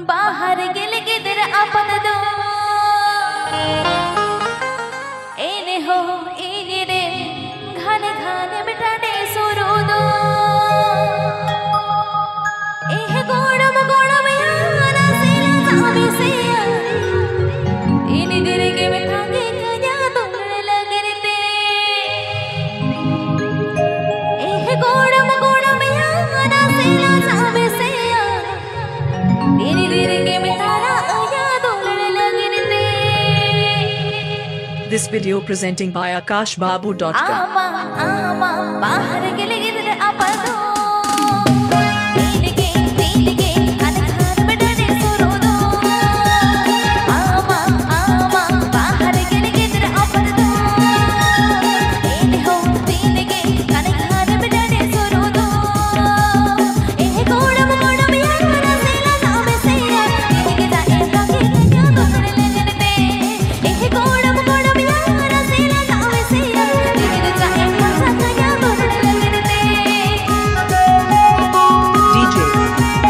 बाहर गेले गिदर आपन दो एने हो एने रे घन घन बिटाडे सुरो दो एह गोड़म याना सेला जाबे से एने गिरे के बिठागे कया तुमने लगरते एह गोड़म याना सेला जाबे से This video presenting by akashbabu.com.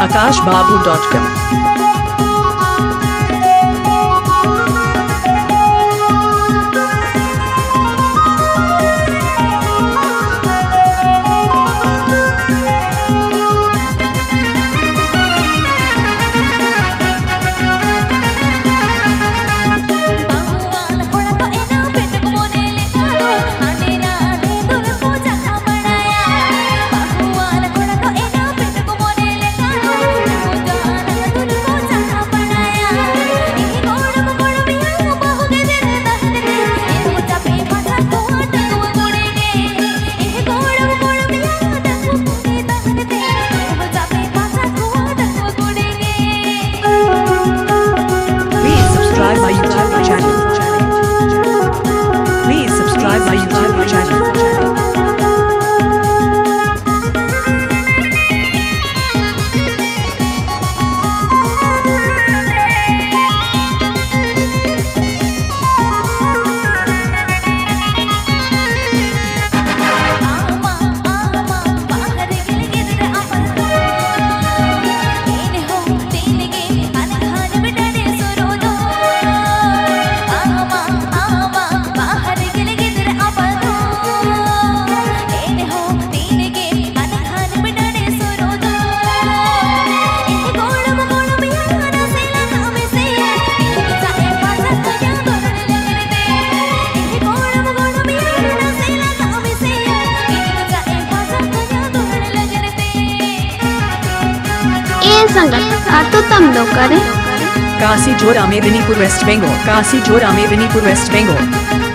akashbabu.com Please subscribe my YouTube channel. संगत तो तम लोग करें कासी जोरा में विनीपुर वेस्ट बंगाल